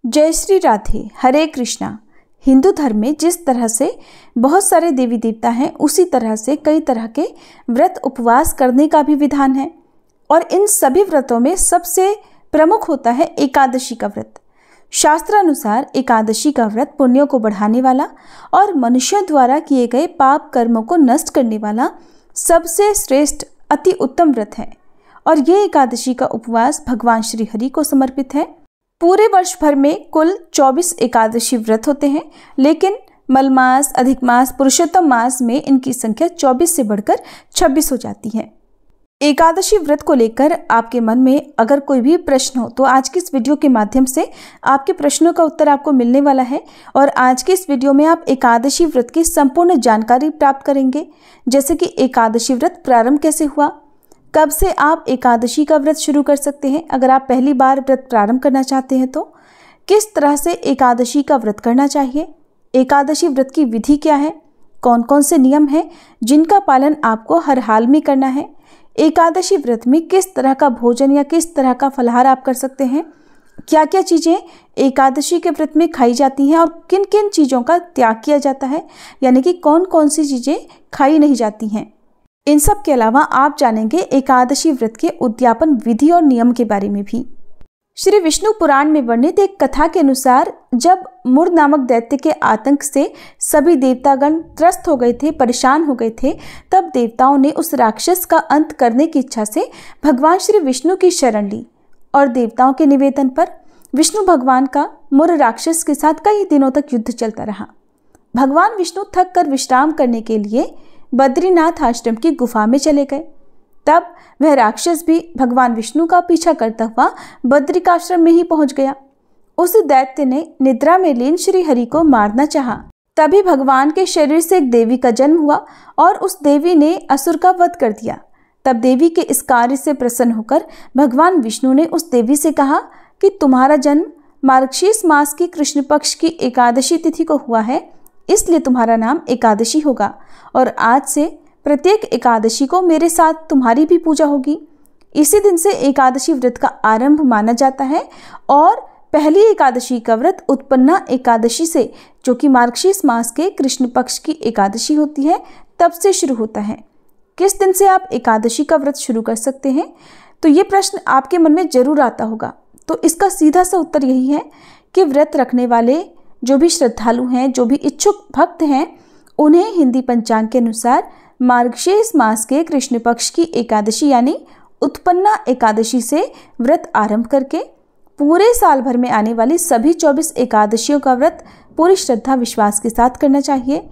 जय श्री राधे, हरे कृष्णा। हिंदू धर्म में जिस तरह से बहुत सारे देवी देवता हैं, उसी तरह से कई तरह के व्रत उपवास करने का भी विधान है। और इन सभी व्रतों में सबसे प्रमुख होता है एकादशी का व्रत। शास्त्रानुसार एकादशी का व्रत पुण्यों को बढ़ाने वाला और मनुष्यों द्वारा किए गए पाप कर्मों को नष्ट करने वाला सबसे श्रेष्ठ अति उत्तम व्रत है। और ये एकादशी का उपवास भगवान श्री हरि को समर्पित है। पूरे वर्ष भर में कुल 24 एकादशी व्रत होते हैं, लेकिन मलमास, अधिक मास, पुरुषोत्तम मास में इनकी संख्या 24 से बढ़कर 26 हो जाती है। एकादशी व्रत को लेकर आपके मन में अगर कोई भी प्रश्न हो तो आज की इस वीडियो के माध्यम से आपके प्रश्नों का उत्तर आपको मिलने वाला है। और आज के इस वीडियो में आप एकादशी व्रत की संपूर्ण जानकारी प्राप्त करेंगे, जैसे कि एकादशी व्रत प्रारंभ कैसे हुआ, कब से आप एकादशी का व्रत शुरू कर सकते हैं, अगर आप पहली बार व्रत प्रारंभ करना चाहते हैं तो किस तरह से एकादशी का व्रत करना चाहिए, एकादशी व्रत की विधि क्या है, कौन कौन से नियम हैं जिनका पालन आपको हर हाल में करना है, एकादशी व्रत में किस तरह का भोजन या किस तरह का फलाहार आप कर सकते हैं, क्या क्या चीज़ें एकादशी के व्रत में खाई जाती हैं और किन किन चीज़ों का त्याग किया जाता है, यानी कि कौन कौन सी चीज़ें खाई नहीं जाती हैं। इन सब के अलावा आप जानेंगे एकादशी व्रत के उद्यापन विधि और नियम के बारे में भी। श्री विष्णु पुराण में वर्णित एक कथा के अनुसार जब मुर नामक दैत्य के आतंक से सभी देवतागण त्रस्त हो गए थे, परेशान हो गए थे, तब देवताओं ने उस राक्षस का अंत करने की इच्छा से भगवान श्री विष्णु की शरण ली। और देवताओं के निवेदन पर विष्णु भगवान का मुर राक्षस के साथ कई दिनों तक युद्ध चलता रहा। भगवान विष्णु थक कर विश्राम करने के लिए बद्रीनाथ आश्रम की गुफा में चले गए। तब वह राक्षस भी भगवान विष्णु का पीछा करता हुआ बद्रिकाश्रम में ही पहुंच गया। उस दैत्य ने निद्रा में लीन श्री हरि को मारना चाहा। तभी भगवान के शरीर से एक देवी का जन्म हुआ और उस देवी ने असुर का वध कर दिया। तब देवी के इस कार्य से प्रसन्न होकर भगवान विष्णु ने उस देवी से कहा कि तुम्हारा जन्म मार्गशीर्ष मास की कृष्ण पक्ष की एकादशी तिथि को हुआ है, इसलिए तुम्हारा नाम एकादशी होगा। और आज से प्रत्येक एकादशी को मेरे साथ तुम्हारी भी पूजा होगी। इसी दिन से एकादशी व्रत का आरंभ माना जाता है और पहली एकादशी का व्रत उत्पन्ना एकादशी से, जो कि मार्गशीर्ष मास के कृष्ण पक्ष की एकादशी होती है, तब से शुरू होता है। किस दिन से आप एकादशी का व्रत शुरू कर सकते हैं, तो ये प्रश्न आपके मन में जरूर आता होगा। तो इसका सीधा सा उत्तर यही है कि व्रत रखने वाले जो भी श्रद्धालु हैं, जो भी इच्छुक भक्त हैं, उन्हें हिंदी पंचांग के अनुसार मार्गशीर्ष मास के कृष्ण पक्ष की एकादशी यानी उत्पन्ना एकादशी से व्रत आरंभ करके पूरे साल भर में आने वाली सभी 24 एकादशियों का व्रत पूरी श्रद्धा विश्वास के साथ करना चाहिए।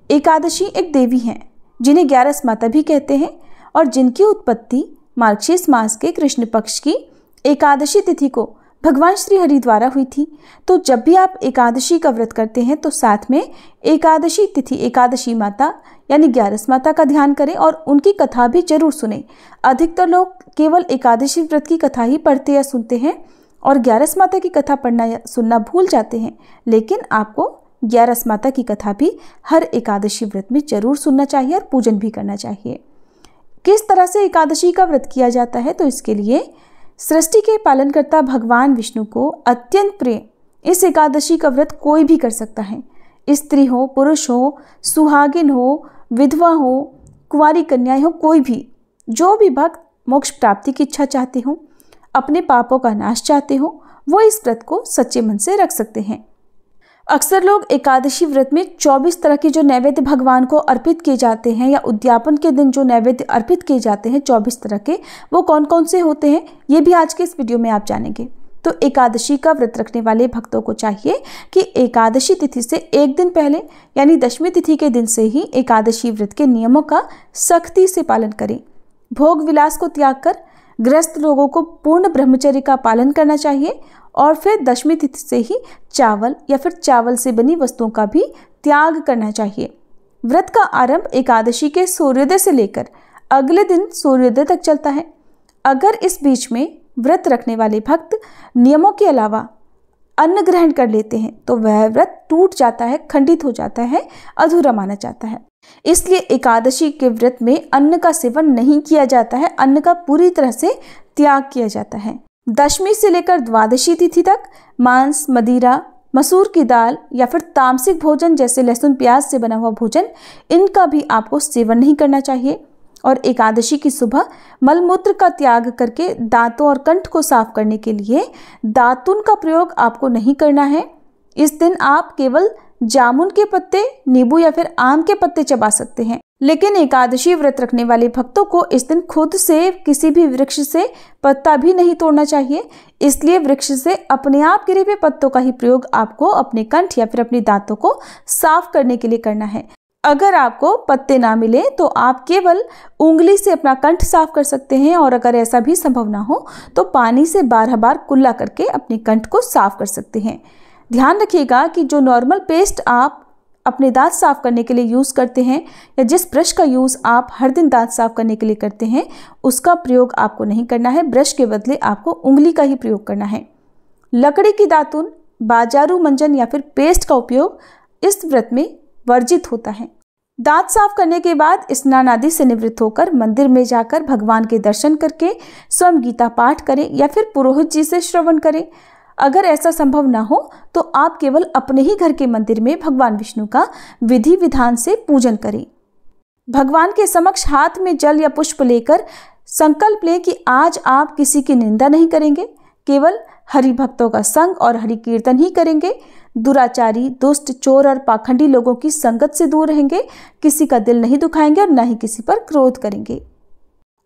एकादशी एक देवी हैं जिन्हें 11 माता भी कहते हैं और जिनकी उत्पत्ति मार्गशीर्ष मास के कृष्ण पक्ष की एकादशी तिथि को भगवान श्री हरि द्वारा हुई थी। तो जब भी आप एकादशी का व्रत करते हैं तो साथ में एकादशी तिथि, एकादशी माता यानी 11 माता का ध्यान करें और उनकी कथा भी जरूर सुने। अधिकतर लोग केवल एकादशी व्रत की कथा ही पढ़ते या सुनते हैं और 11 माता की कथा पढ़ना या सुनना भूल जाते हैं, लेकिन आपको 11 माता की कथा भी हर एकादशी व्रत में जरूर सुनना चाहिए और पूजन भी करना चाहिए। किस तरह से एकादशी का व्रत किया जाता है, तो इसके लिए सृष्टि के पालनकर्ता भगवान विष्णु को अत्यंत प्रिय इस एकादशी का व्रत कोई भी कर सकता है। स्त्री हो, पुरुष हो, सुहागिन हो, विधवा हो, कुंवारी कन्याएं हो, कोई भी, जो भी भक्त मोक्ष प्राप्ति की इच्छा चाहते हो, अपने पापों का नाश चाहते हो, वो इस व्रत को सच्चे मन से रख सकते हैं। अक्सर लोग एकादशी व्रत में 24 तरह के जो नैवेद्य भगवान को अर्पित किए जाते हैं या उद्यापन के दिन जो नैवेद्य अर्पित किए जाते हैं 24 तरह के, वो कौन कौन से होते हैं, ये भी आज के इस वीडियो में आप जानेंगे। तो एकादशी का व्रत रखने वाले भक्तों को चाहिए कि एकादशी तिथि से एक दिन पहले यानी दशमी तिथि के दिन से ही एकादशी व्रत के नियमों का सख्ती से पालन करें। भोग विलास को त्याग कर गृहस्थ लोगों को पूर्ण ब्रह्मचर्य का पालन करना चाहिए और फिर दशमी तिथि से ही चावल या फिर चावल से बनी वस्तुओं का भी त्याग करना चाहिए। व्रत का आरंभ एकादशी के सूर्योदय से लेकर अगले दिन सूर्योदय तक चलता है। अगर इस बीच में व्रत रखने वाले भक्त नियमों के अलावा अन्न ग्रहण कर लेते हैं तो वह व्रत टूट जाता है, खंडित हो जाता है, अधूरा माना जाता है। इसलिए एकादशी के व्रत में अन्न का सेवन नहीं किया जाता है, अन्न का पूरी तरह से त्याग किया जाता है। दशमी से लेकर द्वादशी तिथि तक मांस, मदिरा, मसूर की दाल या फिर तामसिक भोजन जैसे लहसुन प्याज से बना हुआ भोजन, इनका भी आपको सेवन नहीं करना चाहिए। और एकादशी की सुबह मलमूत्र का त्याग करके दांतों और कंठ को साफ करने के लिए दातुन का प्रयोग आपको नहीं करना है। इस दिन आप केवल जामुन के पत्ते, नींबू या फिर आम के पत्ते चबा सकते हैं। लेकिन एकादशी व्रत रखने वाले भक्तों को इस दिन खुद से किसी भी वृक्ष से पत्ता भी नहीं तोड़ना चाहिए। इसलिए वृक्ष से अपने आप गिरे हुए पत्तों का ही प्रयोग आपको अपने कंठ या फिर अपने दांतों को साफ करने के लिए करना है। अगर आपको पत्ते ना मिले तो आप केवल उंगली से अपना कंठ साफ कर सकते हैं, और अगर ऐसा भी संभव ना हो तो पानी से 12 बार कुल्ला करके अपने कंठ को साफ कर सकते हैं। ध्यान रखिएगा कि जो नॉर्मल पेस्ट आप अपने दांत साफ करने के लिए यूज़ करते हैं या जिस ब्रश का यूज़ आप हर दिन दांत साफ करने के लिए करते हैं, उसका प्रयोग आपको नहीं करना है। ब्रश के बदले आपको उंगली का ही प्रयोग करना है। लकड़ी की दातुन, बाजारू मंजन या फिर पेस्ट का उपयोग इस व्रत में वर्जित होता है। दांत साफ करने के बाद स्नान आदि से निवृत्त होकर मंदिर में जाकर भगवान के दर्शन करके स्वयं गीता पाठ करें या फिर पुरोहित जी से श्रवण करें। अगर ऐसा संभव ना हो तो आप केवल अपने ही घर के मंदिर में भगवान विष्णु का विधि विधान से पूजन करें। भगवान के समक्ष हाथ में जल या पुष्प लेकर संकल्प लें कि आज आप किसी की निंदा नहीं करेंगे, केवल हरि भक्तों का संग और हरि कीर्तन ही करेंगे। दुराचारी, दुष्ट, चोर और पाखंडी लोगों की संगत से दूर रहेंगे, किसी का दिल नहीं दुखाएंगे और न ही किसी पर क्रोध करेंगे।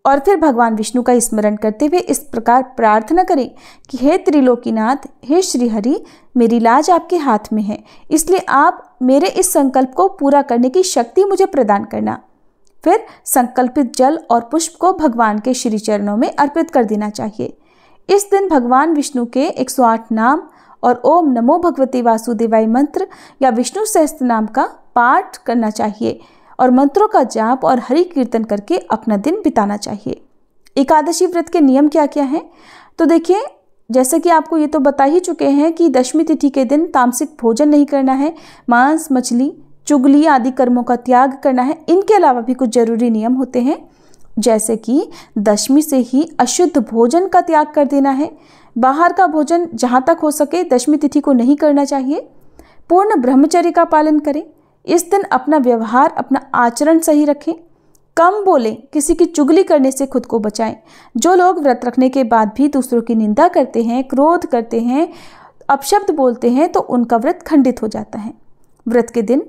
और फिर भगवान विष्णु का स्मरण करते हुए इस प्रकार प्रार्थना करें कि हे त्रिलोकीनाथ, हे श्री हरि, मेरी लाज आपके हाथ में है, इसलिए आप मेरे इस संकल्प को पूरा करने की शक्ति मुझे प्रदान करना। फिर संकल्पित जल और पुष्प को भगवान के श्री चरणों में अर्पित कर देना चाहिए। इस दिन भगवान विष्णु के 108 नाम और ओम नमो भगवते वासुदेवाय मंत्र या विष्णु सहस्त्र नाम का पाठ करना चाहिए और मंत्रों का जाप और हरि कीर्तन करके अपना दिन बिताना चाहिए। एकादशी व्रत के नियम क्या क्या हैं? तो देखिए, जैसे कि आपको ये तो बता ही चुके हैं कि दशमी तिथि के दिन तामसिक भोजन नहीं करना है, मांस, मछली, चुगली आदि कर्मों का त्याग करना है। इनके अलावा भी कुछ जरूरी नियम होते हैं, जैसे कि दशमी से ही अशुद्ध भोजन का त्याग कर देना है। बाहर का भोजन जहाँ तक हो सके दशमी तिथि को नहीं करना चाहिए। पूर्ण ब्रह्मचर्य का पालन करें। इस दिन अपना व्यवहार, अपना आचरण सही रखें। कम बोलें, किसी की चुगली करने से खुद को बचाएं। जो लोग व्रत रखने के बाद भी दूसरों की निंदा करते हैं, क्रोध करते हैं, अपशब्द बोलते हैं, तो उनका व्रत खंडित हो जाता है। व्रत के दिन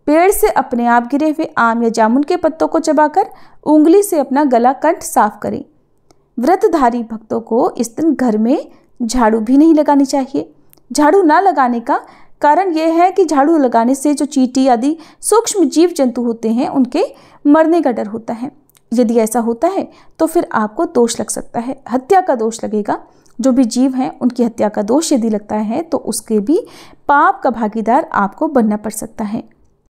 पेड़ से अपने आप गिरे हुए आम या जामुन के पत्तों को चबाकर उंगली से अपना गला, कंठ साफ करें। व्रतधारी भक्तों को इस दिन घर में झाड़ू भी नहीं लगानी चाहिए। झाड़ू ना लगाने का कारण यह है कि झाड़ू लगाने से जो चींटी आदि सूक्ष्म जीव जंतु होते हैं, उनके मरने का डर होता है। यदि ऐसा होता है तो फिर आपको दोष लग सकता है, हत्या का दोष लगेगा। जो भी जीव हैं उनकी हत्या का दोष यदि लगता है तो उसके भी पाप का भागीदार आपको बनना पड़ सकता है।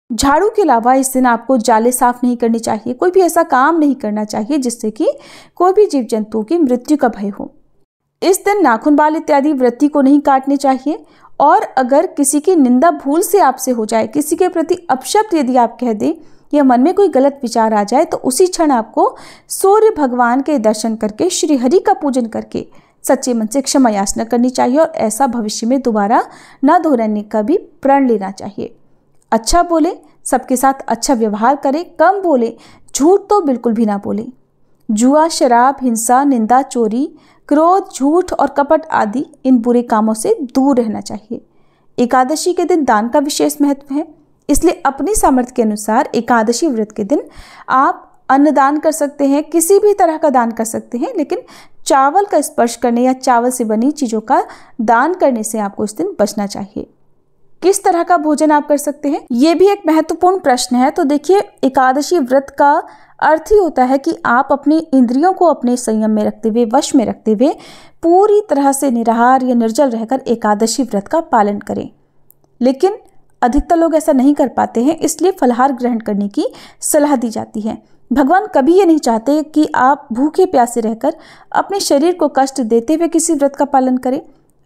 झाड़ू के अलावा इस दिन आपको जाले साफ नहीं करनी चाहिए। कोई भी ऐसा काम नहीं करना चाहिए जिससे कि कोई भी जीव जंतुओं की मृत्यु का भय हो। इस दिन नाखून, बाल इत्यादि वृत्ति को नहीं काटने चाहिए। और अगर किसी की निंदा भूल से आपसे हो जाए, किसी के प्रति अपशब्द यदि आप कह दें या मन में कोई गलत विचार आ जाए, तो उसी क्षण आपको सूर्य भगवान के दर्शन करके, श्री हरि का पूजन करके सच्चे मन से क्षमा याचना करनी चाहिए और ऐसा भविष्य में दोबारा न दोहराने का भी प्रण लेना चाहिए। अच्छा बोले, सबके साथ अच्छा व्यवहार करें, कम बोले, झूठ तो बिल्कुल भी ना बोले। जुआ, शराब, हिंसा, निंदा, चोरी, क्रोध, झूठ और कपट आदि इन बुरे कामों से दूर रहना चाहिए। एकादशी के दिन दान का विशेष महत्व है, इसलिए अपनी सामर्थ्य के अनुसार एकादशी व्रत के दिन आप अन्नदान कर सकते हैं, किसी भी तरह का दान कर सकते हैं, लेकिन चावल का स्पर्श करने या चावल से बनी चीज़ों का दान करने से आपको इस दिन बचना चाहिए। किस तरह का भोजन आप कर सकते हैं, ये भी एक महत्वपूर्ण प्रश्न है। तो देखिए, एकादशी व्रत का अर्थ ही होता है कि आप अपनी इंद्रियों को अपने संयम में रखते हुए, वश में रखते हुए पूरी तरह से निराहार या निर्जल रहकर एकादशी व्रत का पालन करें। लेकिन अधिकतर लोग ऐसा नहीं कर पाते हैं, इसलिए फलाहार ग्रहण करने की सलाह दी जाती है। भगवान कभी ये नहीं चाहते कि आप भूखे प्यासे रहकर अपने शरीर को कष्ट देते हुए किसी व्रत का पालन करें।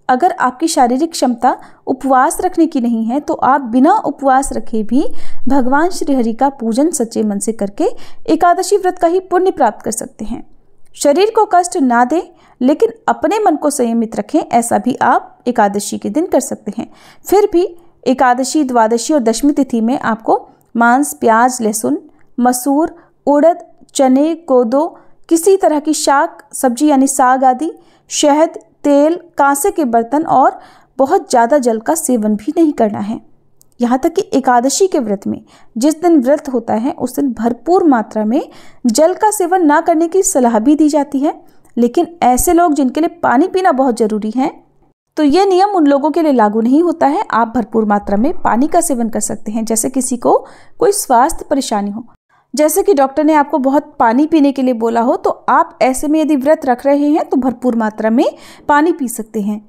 अगर आपकी शारीरिक क्षमता उपवास रखने की नहीं है तो आप बिना उपवास रखे भी भगवान श्री हरि का पूजन सच्चे मन से करके एकादशी व्रत का ही पुण्य प्राप्त कर सकते हैं। शरीर को कष्ट ना दें, लेकिन अपने मन को संयमित रखें, ऐसा भी आप एकादशी के दिन कर सकते हैं। फिर भी एकादशी, द्वादशी और दशमी तिथि में आपको मांस, प्याज, लहसुन, मसूर, उड़द, चने, कोदो, किसी तरह की शाक सब्जी यानी साग आदि, शहद, तेल, कांसे के बर्तन और बहुत ज़्यादा जल का सेवन भी नहीं करना है। यहाँ तक कि एकादशी के व्रत में जिस दिन व्रत होता है उस दिन भरपूर मात्रा में जल का सेवन ना करने की सलाह भी दी जाती है। लेकिन ऐसे लोग जिनके लिए पानी पीना बहुत ज़रूरी है, तो ये नियम उन लोगों के लिए लागू नहीं होता है। आप भरपूर मात्रा में पानी का सेवन कर सकते हैं। जैसे किसी को कोई स्वास्थ्य परेशानी हो, जैसे कि डॉक्टर ने आपको बहुत पानी पीने के लिए बोला हो, तो आप ऐसे में यदि व्रत रख रहे हैं तो भरपूर मात्रा में पानी पी सकते हैं।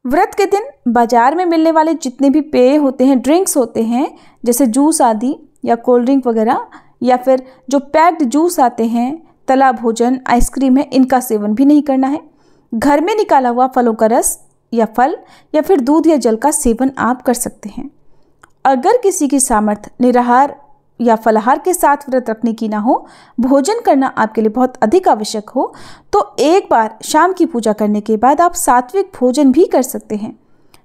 व्रत के दिन बाजार में मिलने वाले जितने भी पेय होते हैं, ड्रिंक्स होते हैं, जैसे जूस आदि या कोल्ड ड्रिंक वगैरह, या फिर जो पैक्ड जूस आते हैं, तला भोजन, आइसक्रीम है, इनका सेवन भी नहीं करना है। घर में निकाला हुआ फलों का रस या फल या फिर दूध या जल का सेवन आप कर सकते हैं। अगर किसी की सामर्थ्य निराहार या फलाहार के साथ व्रत रखने की ना हो, भोजन करना आपके लिए बहुत अधिक आवश्यक हो, तो एक बार शाम की पूजा करने के बाद आप सात्विक भोजन भी कर सकते हैं।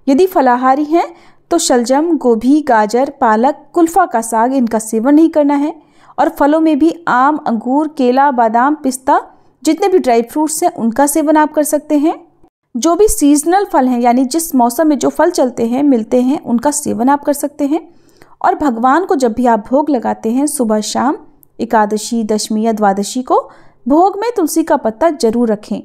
यदि फलाहारी हैं तो शलजम, गोभी, गाजर, पालक, कुल्फा का साग, इनका सेवन नहीं करना है। और फलों में भी आम, अंगूर, केला, बादाम, पिस्ता, जितने भी ड्राई फ्रूट्स हैं उनका सेवन आप कर सकते हैं। जो भी सीजनल फल हैं, यानी जिस मौसम में जो फल चलते हैं, मिलते हैं, उनका सेवन आप कर सकते हैं। और भगवान को जब भी आप भोग लगाते हैं, सुबह शाम, एकादशी, दशमी या द्वादशी को, भोग में तुलसी का पत्ता जरूर रखें।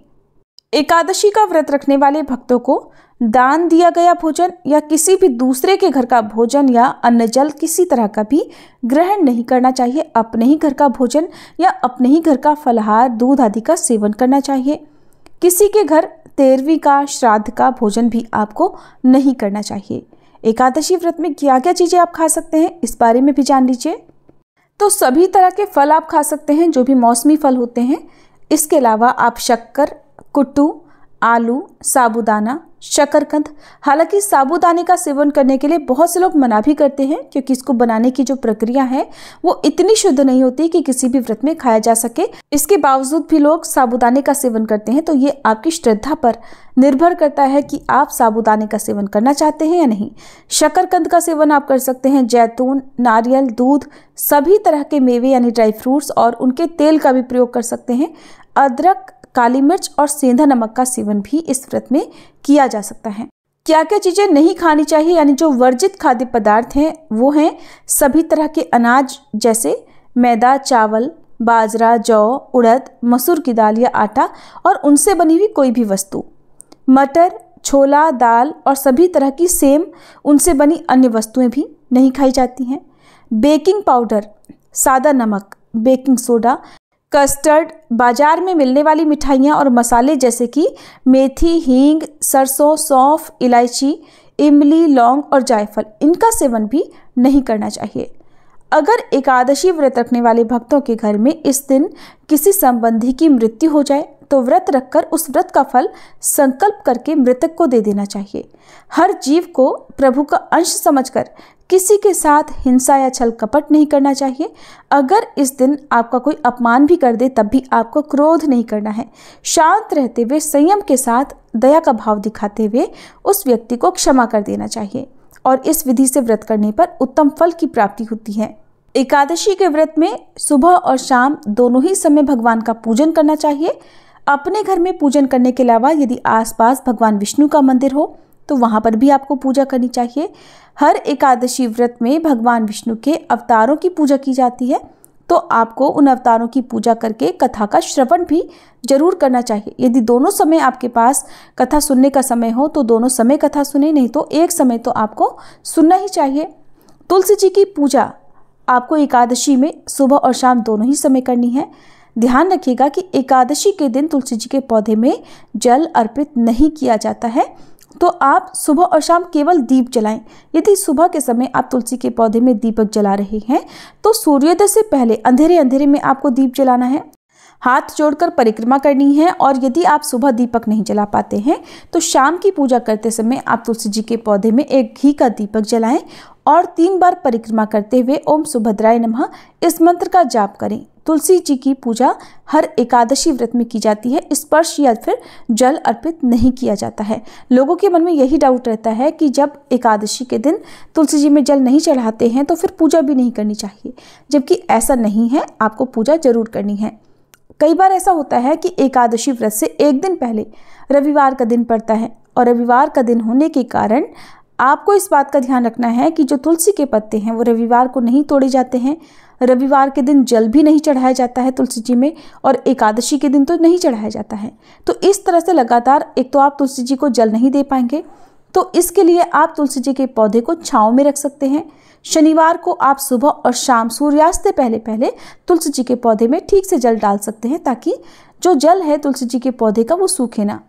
एकादशी का व्रत रखने वाले भक्तों को दान दिया गया भोजन या किसी भी दूसरे के घर का भोजन या अन्न जल किसी तरह का भी ग्रहण नहीं करना चाहिए। अपने ही घर का भोजन या अपने ही घर का फलाहार, दूध आदि का सेवन करना चाहिए। किसी के घर तेरहवीं का, श्राद्ध का भोजन भी आपको नहीं करना चाहिए। एकादशी व्रत में क्या क्या चीज़ें आप खा सकते हैं, इस बारे में भी जान लीजिए। तो सभी तरह के फल आप खा सकते हैं, जो भी मौसमी फल होते हैं। इसके अलावा आप शक्कर, कुट्टू, आलू, साबूदाना, शकरकंद, हालांकि साबूदाने का सेवन करने के लिए बहुत से लोग मना भी करते हैं, क्योंकि इसको बनाने की जो प्रक्रिया है वो इतनी शुद्ध नहीं होती कि किसी भी व्रत में खाया जा सके। इसके बावजूद भी लोग साबूदाने का सेवन करते हैं। तो ये आपकी श्रद्धा पर निर्भर करता है कि आप साबूदाने का सेवन करना चाहते हैं या नहीं। शकरकंद का सेवन आप कर सकते हैं। जैतून, नारियल, दूध, सभी तरह के मेवे यानी ड्राई फ्रूट्स और उनके तेल का भी प्रयोग कर सकते हैं। अदरक, काली मिर्च और सेंधा नमक का सेवन भी इस व्रत में किया जा सकता है। क्या क्या चीज़ें नहीं खानी चाहिए, यानी जो वर्जित खाद्य पदार्थ हैं, वो हैं सभी तरह के अनाज, जैसे मैदा, चावल, बाजरा, जौ, उड़द, मसूर की दाल या आटा और उनसे बनी हुई कोई भी वस्तु, मटर, छोला, दाल और सभी तरह की सेम, उनसे बनी अन्य वस्तुएं भी नहीं खाई जाती हैं। बेकिंग पाउडर, सादा नमक, बेकिंग सोडा, कस्टर्ड, बाजार में मिलने वाली मिठाइयाँ और मसाले जैसे कि मेथी, हींग, सरसों, सौंफ, इलायची, इमली, लौंग और जायफल, इनका सेवन भी नहीं करना चाहिए। अगर एकादशी व्रत रखने वाले भक्तों के घर में इस दिन किसी संबंधी की मृत्यु हो जाए तो व्रत रखकर उस व्रत का फल संकल्प करके मृतक को दे देना चाहिए। हर जीव को प्रभु का अंश समझकर किसी के साथ हिंसा या छल कपट नहीं करना चाहिए। अगर इस दिन आपका कोई अपमान भी कर दे तब भी आपको क्रोध नहीं करना है। शांत रहते हुए, संयम के साथ, दया का भाव दिखाते हुए उस व्यक्ति को क्षमा कर देना चाहिए और इस विधि से व्रत करने पर उत्तम फल की प्राप्ति होती है। एकादशी के व्रत में सुबह और शाम दोनों ही समय भगवान का पूजन करना चाहिए। अपने घर में पूजन करने के अलावा यदि आसपास भगवान विष्णु का मंदिर हो तो वहाँ पर भी आपको पूजा करनी चाहिए। हर एकादशी व्रत में भगवान विष्णु के अवतारों की पूजा की जाती है, तो आपको उन अवतारों की पूजा करके कथा का श्रवण भी जरूर करना चाहिए। यदि दोनों समय आपके पास कथा सुनने का समय हो तो दोनों समय कथा सुने, नहीं तो एक समय तो आपको सुनना ही चाहिए। तुलसी जी की पूजा आपको एकादशी में सुबह और शाम दोनों ही समय करनी है। ध्यान रखिएगा कि एकादशी के दिन तुलसी जी के पौधे में जल अर्पित नहीं किया जाता है, तो आप सुबह और शाम केवल दीप जलाएं। यदि सुबह के समय आप तुलसी के पौधे में दीपक जला रहे हैं तो सूर्योदय से पहले अंधेरे अंधेरे में आपको दीप जलाना है। हाथ जोड़कर परिक्रमा करनी है और यदि आप सुबह दीपक नहीं जला पाते हैं तो शाम की पूजा करते समय आप तुलसी जी के पौधे में एक घी का दीपक जलाएं और 3 बार परिक्रमा करते हुए ओम सुभद्राय नमः इस मंत्र का जाप करें। तुलसी जी की पूजा हर एकादशी व्रत में की जाती है। स्पर्श या फिर जल अर्पित नहीं किया जाता है। लोगों के मन में यही डाउट रहता है कि जब एकादशी के दिन तुलसी जी में जल नहीं चढ़ाते हैं तो फिर पूजा भी नहीं करनी चाहिए, जबकि ऐसा नहीं है, आपको पूजा जरूर करनी है। कई बार ऐसा होता है कि एकादशी व्रत से एक दिन पहले रविवार का दिन पड़ता है और रविवार का दिन होने के कारण आपको इस बात का ध्यान रखना है कि जो तुलसी के पत्ते हैं वो रविवार को नहीं तोड़े जाते हैं। रविवार के दिन जल भी नहीं चढ़ाया जाता है तुलसी जी में, और एकादशी के दिन तो नहीं चढ़ाया जाता है। तो इस तरह से लगातार एक तो आप तुलसी जी को जल नहीं दे पाएंगे, तो इसके लिए आप तुलसी जी के पौधे को छांव में रख सकते हैं। शनिवार को आप सुबह और शाम सूर्यास्त से पहले पहले तुलसी जी के पौधे में ठीक से जल डाल सकते हैं, ताकि जो जल है तुलसी जी के पौधे का वो सूखे ना।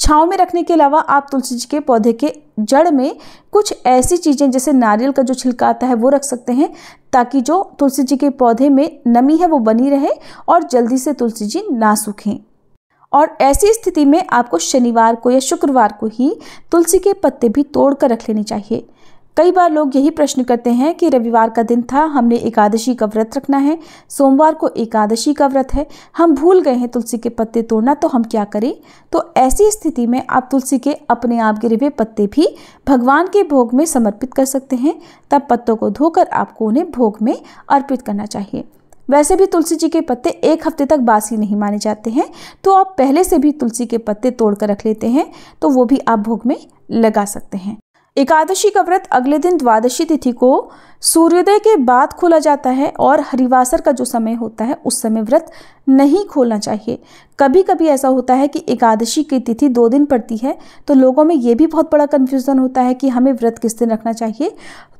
छांव में रखने के अलावा आप तुलसी जी के पौधे के जड़ में कुछ ऐसी चीज़ें जैसे नारियल का जो छिलका आता है वो रख सकते हैं, ताकि जो तुलसी जी के पौधे में नमी है वो बनी रहे और जल्दी से तुलसी जी ना सूखें। और ऐसी स्थिति में आपको शनिवार को या शुक्रवार को ही तुलसी के पत्ते भी तोड़ कर रख लेने चाहिए। कई बार लोग यही प्रश्न करते हैं कि रविवार का दिन था, हमने एकादशी का व्रत रखना है, सोमवार को एकादशी का व्रत है, हम भूल गए हैं तुलसी के पत्ते तोड़ना, तो हम क्या करें। तो ऐसी स्थिति में आप तुलसी के अपने आप गिरे हुए पत्ते भी भगवान के भोग में समर्पित कर सकते हैं। तब पत्तों को धोकर आपको उन्हें भोग में अर्पित करना चाहिए। वैसे भी तुलसी जी के पत्ते 1 हफ्ते तक बासी नहीं माने जाते हैं, तो आप पहले से भी तुलसी के पत्ते तोड़ कर रख लेते हैं तो वो भी आप भोग में लगा सकते हैं। एकादशी का व्रत अगले दिन द्वादशी तिथि को सूर्योदय के बाद खोला जाता है, और हरिवासर का जो समय होता है उस समय व्रत नहीं खोलना चाहिए। कभी कभी ऐसा होता है कि एकादशी की तिथि 2 दिन पड़ती है, तो लोगों में ये भी बहुत बड़ा कन्फ्यूज़न होता है कि हमें व्रत किस दिन रखना चाहिए।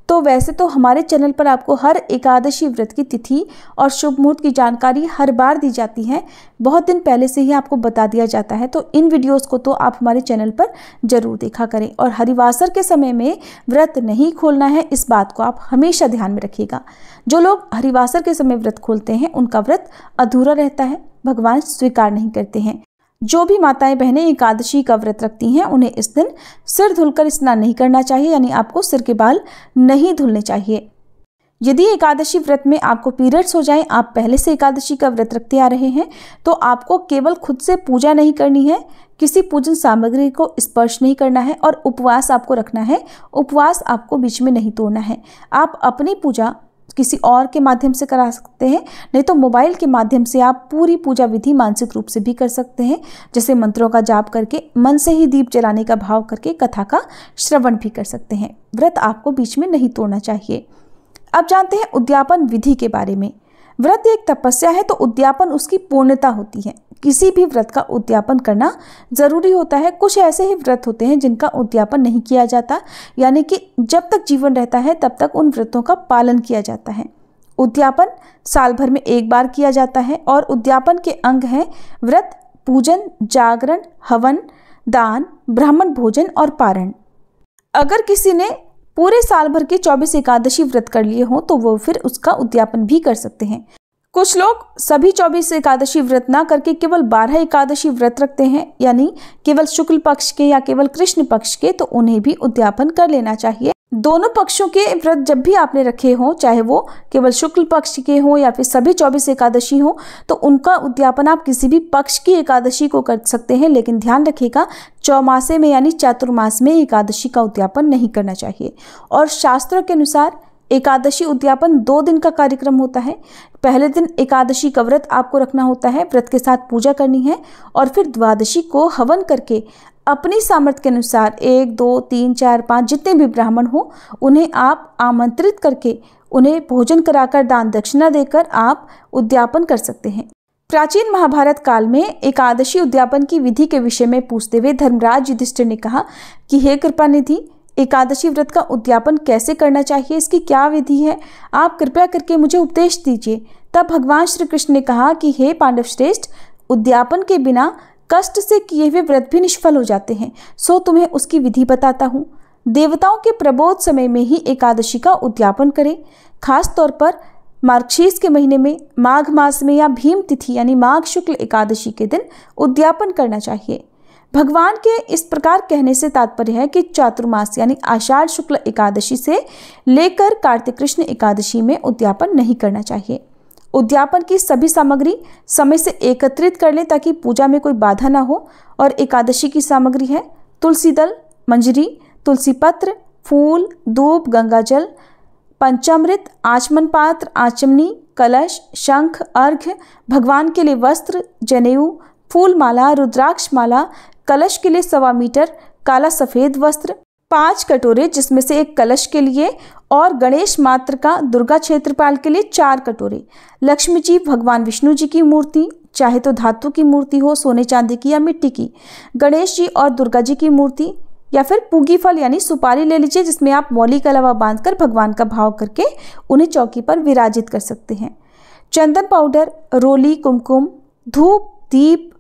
तो वैसे तो हमारे चैनल पर आपको हर एकादशी व्रत की तिथि और शुभ मुहूर्त की जानकारी हर बार दी जाती है, बहुत दिन पहले से ही आपको बता दिया जाता है। तो इन वीडियोस को तो आप हमारे चैनल पर जरूर देखा करें। और हरिवासर के समय में व्रत नहीं खोलना है, इस बात को आप हमेशा ध्यान में रखिएगा। जो लोग हरिवासर के समय व्रत खोलते हैं उनका व्रत अधूरा रहता है, भगवान स्वीकार नहीं करते हैं। जो भी माताएं बहनें एकादशी का व्रत रखती हैं उन्हें इस दिन सिर धुलकर स्नान नहीं करना चाहिए, यानी आपको सिर के बाल नहीं धुलने चाहिए। यदि एकादशी व्रत में आपको पीरियड्स हो जाएं, आप पहले से एकादशी का व्रत रखते आ रहे हैं, तो आपको केवल खुद से पूजा नहीं करनी है, किसी पूजन सामग्री को स्पर्श नहीं करना है, और उपवास आपको रखना है। उपवास आपको बीच में नहीं तोड़ना है। आप अपनी पूजा किसी और के माध्यम से करा सकते हैं, नहीं तो मोबाइल के माध्यम से आप पूरी पूजा विधि मानसिक रूप से भी कर सकते हैं, जैसे मंत्रों का जाप करके, मन से ही दीप जलाने का भाव करके कथा का श्रवण भी कर सकते हैं। व्रत आपको बीच में नहीं तोड़ना चाहिए। अब जानते हैं उद्यापन विधि के बारे में। व्रत एक तपस्या है, तो उद्यापन उसकी पूर्णता होती है। किसी भी व्रत का उद्यापन करना जरूरी होता है। कुछ ऐसे ही व्रत होते हैं जिनका उद्यापन नहीं किया जाता, यानी कि जब तक जीवन रहता है तब तक उन व्रतों का पालन किया जाता है। उद्यापन साल भर में 1 बार किया जाता है, और उद्यापन के अंग हैं व्रत, पूजन, जागरण, हवन, दान, ब्राह्मण भोजन और पारण। अगर किसी ने पूरे साल भर के 24 एकादशी व्रत कर लिए हों तो वो फिर उसका उद्यापन भी कर सकते हैं। कुछ लोग सभी 24 एकादशी व्रत ना करके केवल 12 एकादशी व्रत रखते हैं, यानी केवल शुक्ल पक्ष के या केवल कृष्ण पक्ष के, तो उन्हें भी उद्यापन कर लेना चाहिए। दोनों पक्षों के व्रत जब भी आपने रखे हों, चाहे वो केवल शुक्ल पक्ष के हों या फिर सभी 24 एकादशी हों, तो उनका उद्यापन आप किसी भी पक्ष की एकादशी को कर सकते हैं, लेकिन ध्यान रखिएगा चौमासे में यानी चातुर्मास में एकादशी का उद्यापन नहीं करना चाहिए। और शास्त्रों के अनुसार एकादशी उद्यापन 2 दिन का कार्यक्रम होता है। पहले दिन एकादशी का व्रत आपको रखना होता है, व्रत के साथ पूजा करनी है, और फिर द्वादशी को हवन करके अपनी सामर्थ्य के अनुसार 1, 2, 3, 4, 5 जितने भी ब्राह्मण हो उन्हें आप आमंत्रित करके उन्हें भोजन कराकर दान दक्षिणा देकर आप उद्यापन कर सकते हैं। प्राचीन महाभारत काल में एकादशी उद्यापन की विधि के विषय में पूछते हुए धर्मराज युधिष्ठिर ने कहा कि हे कृपानिधि, एकादशी व्रत का उद्यापन कैसे करना चाहिए, इसकी क्या विधि है, आप कृपया करके मुझे उपदेश दीजिए। तब भगवान श्री कृष्ण ने कहा कि हे पांडव श्रेष्ठ, उद्यापन के बिना कष्ट से किए हुए व्रत भी निष्फल हो जाते हैं, सो तुम्हें उसकी विधि बताता हूँ। देवताओं के प्रबोध समय में ही एकादशी का उद्यापन करें। खास तौर पर मार्गशीर्ष के महीने में, माघ मास में या भीम तिथि यानी माघ शुक्ल एकादशी के दिन उद्यापन करना चाहिए। भगवान के इस प्रकार कहने से तात्पर्य है कि चातुर्मास यानी आषाढ़ शुक्ल एकादशी से लेकर कार्तिक कृष्ण एकादशी में उद्यापन नहीं करना चाहिए। उद्यापन की सभी सामग्री समय से एकत्रित कर लें ताकि पूजा में कोई बाधा ना हो। और एकादशी की सामग्री है तुलसी दल, मंजरी, तुलसी पत्र, फूल, धूप, गंगाजल, पंचामृत, आचमन पात्र, आचमनी, कलश, शंख, अर्घ्य, भगवान के लिए वस्त्र, जनेऊ, फूल माला, रुद्राक्ष माला, कलश के लिए 1.25 मीटर काला सफेद वस्त्र, 5 कटोरे जिसमें से 1 कलश के लिए, और गणेश मात्र का दुर्गा क्षेत्रपाल के लिए 4 कटोरे, लक्ष्मी जी, भगवान विष्णु जी की मूर्ति, चाहे तो धातु की मूर्ति हो, सोने चांदी की या मिट्टी की, गणेश जी और दुर्गा जी की मूर्ति, या फिर पूगी फल यानी सुपारी ले लीजिए जिसमें आप मौली का लवा बांधकर भगवान का भाव करके उन्हें चौकी पर विराजित कर सकते हैं। चंदन पाउडर, रोली, कुमकुम, धूप, दीप,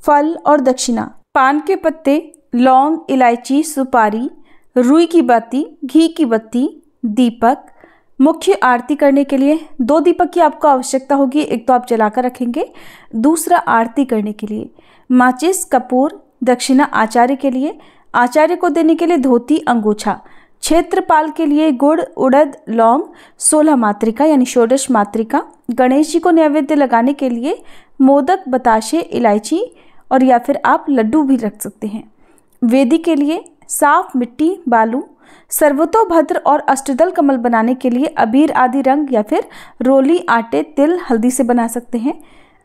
फल और दक्षिणा, पान के पत्ते, लौंग, इलायची, सुपारी, रुई की बत्ती, घी की बत्ती, दीपक। मुख्य आरती करने के लिए 2 दीपक की आपको आवश्यकता होगी, एक तो आप जलाकर रखेंगे, दूसरा आरती करने के लिए माचिस, कपूर। दक्षिणा आचार्य के लिए, आचार्य को देने के लिए धोती, अंगूछा। क्षेत्रपाल के लिए गुड़, उड़द, लौंग, 16 मात्रिका यानी षोडश मात्रिका। गणेश जी को नैवेद्य लगाने के लिए मोदक, बताशे, इलायची और या फिर आप लड्डू भी रख सकते हैं। वेदी के लिए साफ मिट्टी, बालू। सर्वतोभद्र और अष्टदल कमल बनाने के लिए अबीर आदि रंग या फिर रोली, आटे, तिल, हल्दी से बना सकते हैं।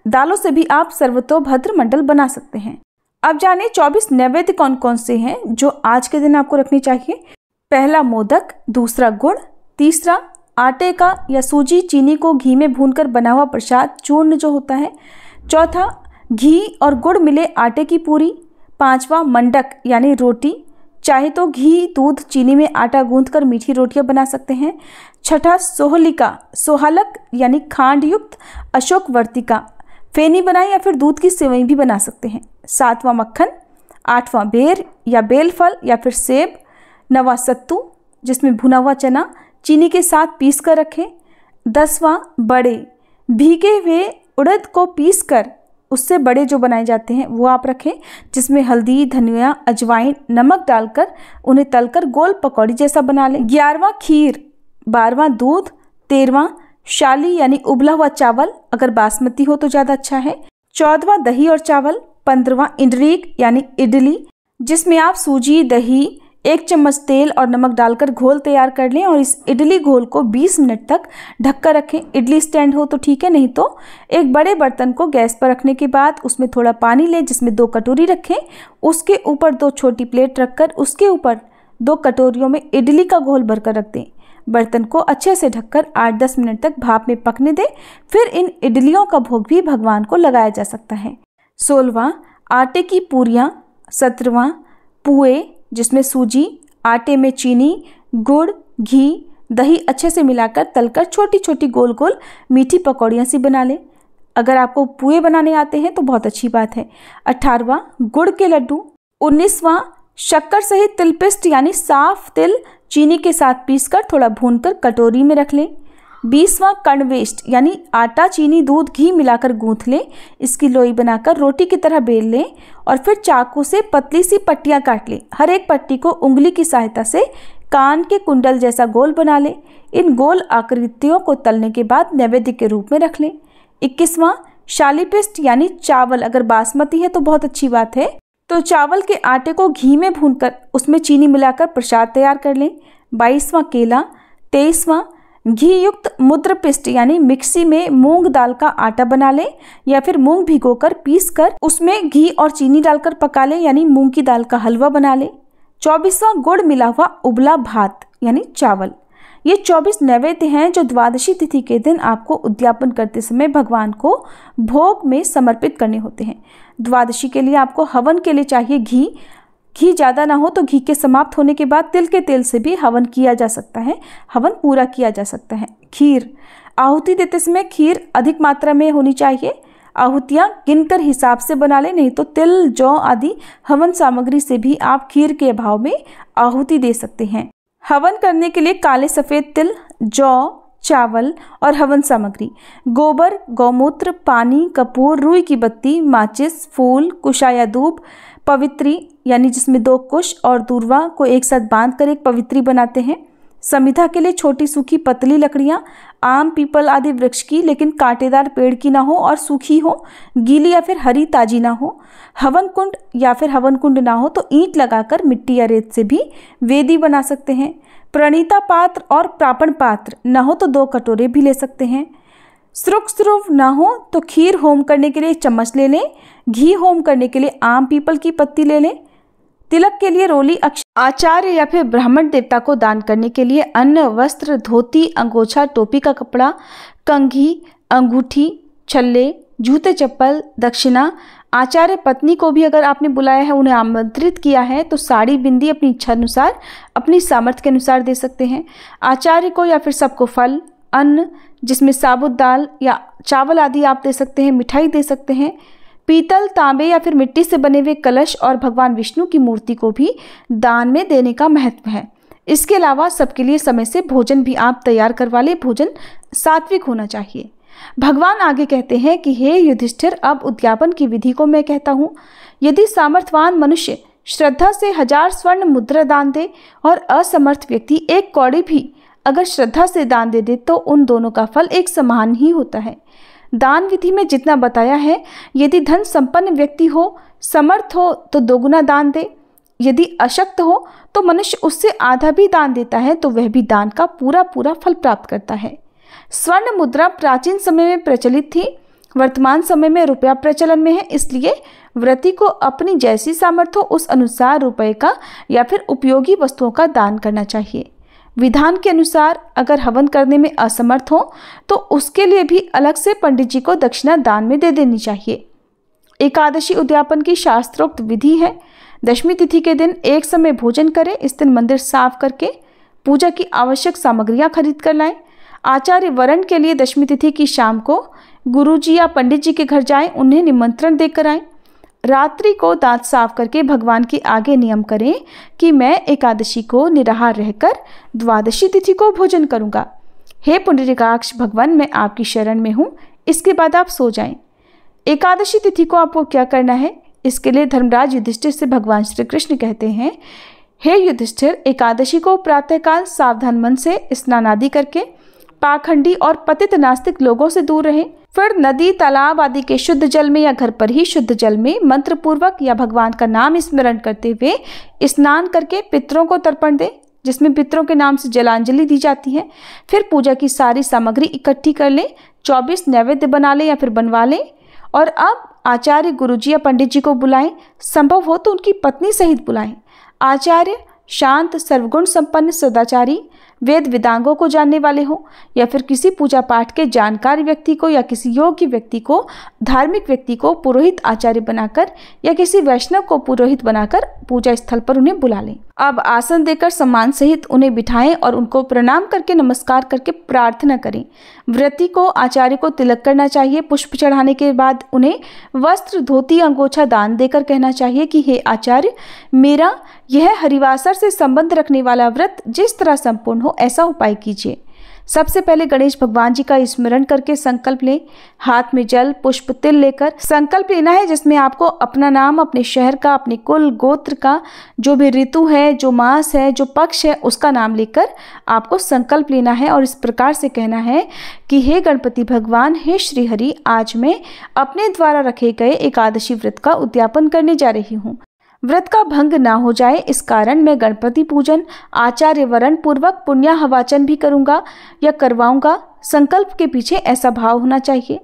दालों से भी आप सर्वतोभद्र मंडल बना सकते हैं। अब जाने 24 नैवेद्य कौन कौन से हैं जो आज के दिन आपको रखनी चाहिए। पहला मोदक, दूसरा गुड़, तीसरा आटे का या सूजी, चीनी को घी में भूनकर बना हुआ प्रसाद चूर्ण जो होता है, चौथा घी और गुड़ मिले आटे की पूरी, पांचवा मंडक यानी रोटी, चाहे तो घी, दूध, चीनी में आटा गूंथकर मीठी रोटियां बना सकते हैं। छठा सोहलिका, सोहालक यानी खांड युक्त अशोक वर्तिका, फेनी बनाई या फिर दूध की सेवई भी बना सकते हैं। सातवां मक्खन, आठवां बेर या बेल फल या फिर सेब, नवा सत्तू जिसमें भुना हुआ चना चीनी के साथ पीस कर रखें। 10वां बड़े, भीगे हुए उड़द को पीस कर उससे बड़े जो बनाए जाते हैं वो आप रखें, जिसमें हल्दी, धनिया, अजवाइन, नमक डालकर उन्हें तलकर गोल पकौड़ी जैसा बना लें। 11वां खीर, 12वां दूध, 13वां शाली यानी उबला हुआ चावल, अगर बासमती हो तो ज़्यादा अच्छा है। 14वां दही और चावल। 15वां इंडरीक यानी इडली, जिसमें आप सूजी, दही, 1 चम्मच तेल और नमक डालकर घोल तैयार कर लें और इस इडली घोल को 20 मिनट तक ढककर रखें। इडली स्टैंड हो तो ठीक है, नहीं तो एक बड़े बर्तन को गैस पर रखने के बाद उसमें थोड़ा पानी लें जिसमें 2 कटोरी रखें, उसके ऊपर 2 छोटी प्लेट रखकर उसके ऊपर 2 कटोरियों में इडली का घोल भरकर रख दें। बर्तन को अच्छे से ढककर 8-10 मिनट तक भाप में पकने दें। फिर इन इडलियों का भोग भी भगवान को लगाया जा सकता है। 16वां आटे की पूरियाँ। 17वां पुए, जिसमें सूजी, आटे में चीनी, गुड़, घी, दही अच्छे से मिलाकर तलकर छोटी छोटी गोल गोल मीठी पकौड़ियाँ सी बना लें। अगर आपको पुए बनाने आते हैं तो बहुत अच्छी बात है। 18वां गुड़ के लड्डू। 19वां शक्कर सहित तिलपिष्ट यानी साफ तिल चीनी के साथ पीसकर थोड़ा भूनकर कटोरी में रख लें। 20वां कणवेष्ट यानी आटा, चीनी, दूध, घी मिलाकर गूंथ लें। इसकी लोई बनाकर रोटी की तरह बेल लें और फिर चाकू से पतली सी पट्टियां काट लें। हर एक पट्टी को उंगली की सहायता से कान के कुंडल जैसा गोल बना लें। इन गोल आकृतियों को तलने के बाद नैवेद्य के रूप में रख लें। 21वां शालीपिष्ट यानी चावल, अगर बासमती है तो बहुत अच्छी बात है, तो चावल के आटे को घी में भूनकर उसमें चीनी मिलाकर प्रसाद तैयार कर लें। 22वां केला। 23वां घी युक्त मुद्रपिष्ट यानी मिक्सी में मूंग दाल का आटा बना लें या फिर मूंग भिगोकर पीसकर उसमें घी और चीनी डालकर पका लें यानी मूंग की दाल का हलवा बना लें। 24वां गुड़ मिला हुआ उबला भात यानी चावल। ये 24 नैवेद्य हैं जो द्वादशी तिथि के दिन आपको उद्यापन करते समय भगवान को भोग में समर्पित करने होते हैं। द्वादशी के लिए आपको हवन के लिए चाहिए घी। घी ज़्यादा ना हो तो घी के समाप्त होने के बाद तिल के तेल से भी हवन किया जा सकता है, हवन पूरा किया जा सकता है। खीर, आहुति देते समय खीर अधिक मात्रा में होनी चाहिए। आहुतियाँ गिनकर हिसाब से बना लें, नहीं तो तिल, जौ आदि हवन सामग्री से भी आप खीर के अभाव में आहुति दे सकते हैं। हवन करने के लिए काले सफ़ेद तिल, जौ, चावल और हवन सामग्री, गोबर, गौमूत्र, पानी, कपूर, रुई की बत्ती, माचिस, फूल, कुशा या दूब, पवित्री यानी जिसमें 2 कुश और दूर्वा को एक साथ बांधकर एक पवित्री बनाते हैं। समिधा के लिए छोटी सूखी पतली लकड़ियां, आम, पीपल आदि वृक्ष की लेकिन कांटेदार पेड़ की ना हो और सूखी हो, गीली या फिर हरी ताजी ना हो। हवन कुंड या फिर हवन कुंड ना हो तो ईंट लगाकर मिट्टी या रेत से भी वेदी बना सकते हैं। प्रणीता पात्र और प्रापण पात्र न हो तो 2 कटोरे भी ले सकते हैं। श्रुव ना हो तो खीर होम करने के लिए चम्मच ले लें। घी होम करने के लिए आम पीपल की पत्ती ले लें। तिलक के लिए रोली, आचार्य या फिर ब्राह्मण देवता को दान करने के लिए अन्न, वस्त्र, धोती, अंगोछा, टोपी का कपड़ा, कंघी, अंगूठी, छल्ले, जूते, चप्पल, दक्षिणा। आचार्य पत्नी को भी अगर आपने बुलाया है, उन्हें आमंत्रित किया है तो साड़ी, बिंदी अपनी इच्छा अनुसार, अपनी सामर्थ्य के अनुसार दे सकते हैं। आचार्य को या फिर सबको फल, अन्न जिसमें साबुत दाल या चावल आदि आप दे सकते हैं, मिठाई दे सकते हैं। पीतल, तांबे या फिर मिट्टी से बने हुए कलश और भगवान विष्णु की मूर्ति को भी दान में देने का महत्व है। इसके अलावा सबके लिए समय से भोजन भी आप तैयार करवा लें। भोजन सात्विक होना चाहिए। भगवान आगे कहते हैं कि हे युधिष्ठिर, अब उद्यापन की विधि को मैं कहता हूँ। यदि सामर्थ्यवान मनुष्य श्रद्धा से 1000 स्वर्ण मुद्रा दान दे और असमर्थ व्यक्ति 1 कौड़ी भी अगर श्रद्धा से दान दे दे तो उन दोनों का फल एक समान ही होता है। दान विधि में जितना बताया है, यदि धन संपन्न व्यक्ति हो, समर्थ हो तो 2 गुना दान दे। यदि अशक्त हो तो मनुष्य उससे आधा भी दान देता है तो वह भी दान का पूरा फल प्राप्त करता है। स्वर्ण मुद्रा प्राचीन समय में प्रचलित थी, वर्तमान समय में रुपया प्रचलन में है, इसलिए व्रती को अपनी जैसी सामर्थ्य हो उस अनुसार रुपये का या फिर उपयोगी वस्तुओं का दान करना चाहिए। विधान के अनुसार अगर हवन करने में असमर्थ हो तो उसके लिए भी अलग से पंडित जी को दक्षिणा दान में दे देनी चाहिए। एकादशी उद्यापन की शास्त्रोक्त विधि है। दशमी तिथि के दिन एक समय भोजन करें। इस दिन मंदिर साफ करके पूजा की आवश्यक सामग्रियां खरीद कर लाएं। आचार्य वरण के लिए दशमी तिथि की शाम को गुरुजी या पंडित जी के घर जाएं, उन्हें निमंत्रण देकर आएं। रात्रि को दांत साफ करके भगवान के आगे नियम करें कि मैं एकादशी को निराहार रहकर द्वादशी तिथि को भोजन करूंगा। हे पुंडरीकाक्ष भगवान, मैं आपकी शरण में हूँ। इसके बाद आप सो जाएं। एकादशी तिथि को आपको क्या करना है, इसके लिए धर्मराज युधिष्ठिर से भगवान श्री कृष्ण कहते हैं, हे युधिष्ठिर, एकादशी को प्रातःकाल सावधान मन से स्नान आदि करके पाखंडी और पतित नास्तिक लोगों से दूर रहें। फिर नदी, तालाब आदि के शुद्ध जल में या घर पर ही शुद्ध जल में मंत्र पूर्वक या भगवान का नाम स्मरण करते हुए स्नान करके पितरों को तर्पण दें, जिसमें पितरों के नाम से जलांजलि दी जाती है। फिर पूजा की सारी सामग्री इकट्ठी कर लें, 24 नैवेद्य बना लें या फिर बनवा लें और अब आचार्य, गुरुजी या पंडित जी को बुलाएं। संभव हो तो उनकी पत्नी सहित बुलाएं। आचार्य शांत, सर्वगुण संपन्न, सदाचारी, वेद वेदांगों को जानने वाले हों या फिर किसी पूजा पाठ के जानकार व्यक्ति को या किसी योग्य व्यक्ति को, धार्मिक व्यक्ति को पुरोहित आचार्य बनाकर या किसी वैष्णव को पुरोहित बनाकर पूजा स्थल पर उन्हें बुला लें। अब आसन देकर सम्मान सहित उन्हें बिठाएं और उनको प्रणाम करके नमस्कार करके प्रार्थना करें। व्रती को आचार्य को तिलक करना चाहिए। पुष्प चढ़ाने के बाद उन्हें वस्त्र, धोती, अंगोछा दान देकर कहना चाहिए कि हे आचार्य, मेरा यह हरिवासर से संबंध रखने वाला व्रत जिस तरह संपूर्ण हो ऐसा उपाय कीजिए। सबसे पहले गणेश भगवान जी का स्मरण करके संकल्प लें। हाथ में जल, पुष्प, तिल लेकर संकल्प लेना है, जिसमें आपको अपना नाम, अपने शहर का, अपने कुल गोत्र का, जो भी ऋतु है, जो मास है, जो पक्ष है, उसका नाम लेकर आपको संकल्प लेना है और इस प्रकार से कहना है कि हे गणपति भगवान, हे श्री हरि, आज मैं अपने द्वारा रखे गए एकादशी व्रत का उद्यापन करने जा रही हूँ। व्रत का भंग ना हो जाए इस कारण मैं गणपति पूजन, आचार्य वरण पूर्वक पुण्याहवाचन भी करूँगा या करवाऊँगा। संकल्प के पीछे ऐसा भाव होना चाहिए।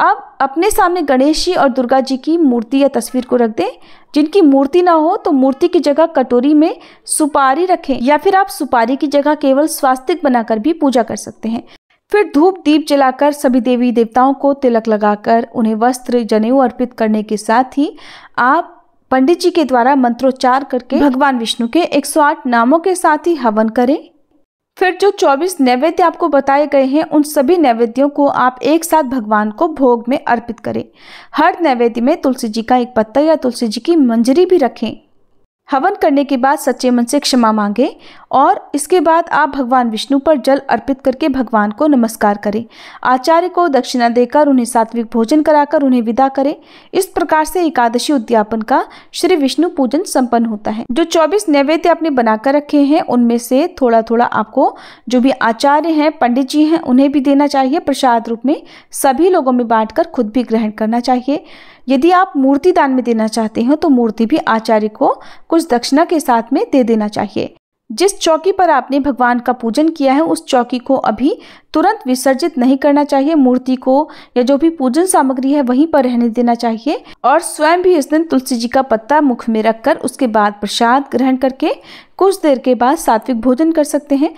अब अपने सामने गणेश जी और दुर्गा जी की मूर्ति या तस्वीर को रख दें। जिनकी मूर्ति ना हो तो मूर्ति की जगह कटोरी में सुपारी रखें या फिर आप सुपारी की जगह केवल स्वास्तिक बनाकर भी पूजा कर सकते हैं। फिर धूप दीप जलाकर सभी देवी देवताओं को तिलक लगाकर उन्हें वस्त्र, जनेऊ अर्पित करने के साथ ही आप पंडित जी के द्वारा मंत्रोच्चार करके भगवान विष्णु के 108 नामों के साथ ही हवन करें। फिर जो 24 नैवेद्य आपको बताए गए हैं, उन सभी नैवेद्यों को आप एक साथ भगवान को भोग में अर्पित करें। हर नैवेद्य में तुलसी जी का एक पत्ता या तुलसी जी की मंजरी भी रखें। हवन करने के बाद सच्चे मन से क्षमा मांगे और इसके बाद आप भगवान विष्णु पर जल अर्पित करके भगवान को नमस्कार करें। आचार्य को दक्षिणा देकर उन्हें सात्विक भोजन कराकर उन्हें विदा करें। इस प्रकार से एकादशी उद्यापन का श्री विष्णु पूजन संपन्न होता है। जो 24 नैवेद्य आपने बनाकर रखे हैं उनमें से थोड़ा थोड़ा आपको जो भी आचार्य हैं, पंडित जी हैं, उन्हें भी देना चाहिए। प्रसाद रूप में सभी लोगों में बांटकर खुद भी ग्रहण करना चाहिए। यदि आप मूर्ति दान में देना चाहते हैं तो मूर्ति भी आचार्य को कुछ दक्षिणा के साथ में दे देना चाहिए। जिस चौकी पर आपने भगवान का पूजन किया है उस चौकी को अभी तुरंत विसर्जित नहीं करना चाहिए। मूर्ति को या जो भी पूजन सामग्री है वहीं पर रहने देना चाहिए और स्वयं भी इस दिन तुलसी जी का पत्ता मुख में रखकर उसके बाद प्रसाद ग्रहण करके कुछ देर के बाद सात्विक भोजन कर सकते हैं।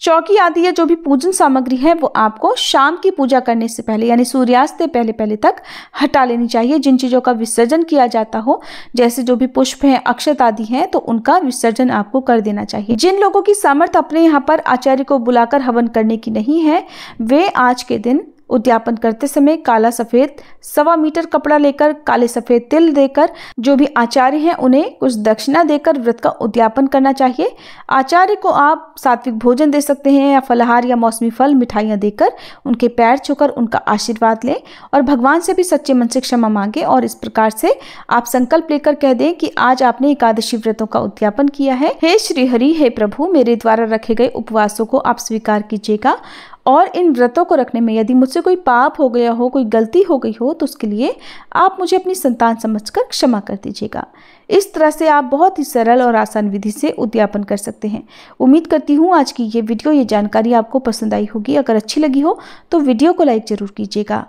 चौकी आदि या जो भी पूजन सामग्री है वो आपको शाम की पूजा करने से पहले यानी सूर्यास्त से पहले तक हटा लेनी चाहिए। जिन चीज़ों का विसर्जन किया जाता हो जैसे जो भी पुष्प हैं, अक्षत आदि हैं, तो उनका विसर्जन आपको कर देना चाहिए। जिन लोगों की सामर्थ्य अपने यहाँ पर आचार्य को बुलाकर हवन करने की नहीं है वे आज के दिन उद्यापन करते समय काला सफ़ेद 1.25 मीटर कपड़ा लेकर काले सफ़ेद तिल देकर जो भी आचार्य हैं उन्हें कुछ दक्षिणा देकर व्रत का उद्यापन करना चाहिए। आचार्य को आप सात्विक भोजन दे सकते हैं या फलाहार या मौसमी फल मिठाइयाँ देकर उनके पैर छूकर उनका आशीर्वाद लें और भगवान से भी सच्चे मन से क्षमा मांगे और इस प्रकार से आप संकल्प लेकर कह दें कि आज आपने एकादशी व्रतों का उद्यापन किया है। हे श्री हरि, हे प्रभु, मेरे द्वारा रखे गए उपवासों को आप स्वीकार कीजिएगा और इन व्रतों को रखने में यदि मुझसे कोई पाप हो गया हो, कोई गलती हो गई हो तो उसके लिए आप मुझे अपनी संतान समझकर क्षमा कर दीजिएगा। इस तरह से आप बहुत ही सरल और आसान विधि से उद्यापन कर सकते हैं। उम्मीद करती हूँ आज की ये वीडियो, ये जानकारी आपको पसंद आई होगी। अगर अच्छी लगी हो तो वीडियो को लाइक जरूर कीजिएगा।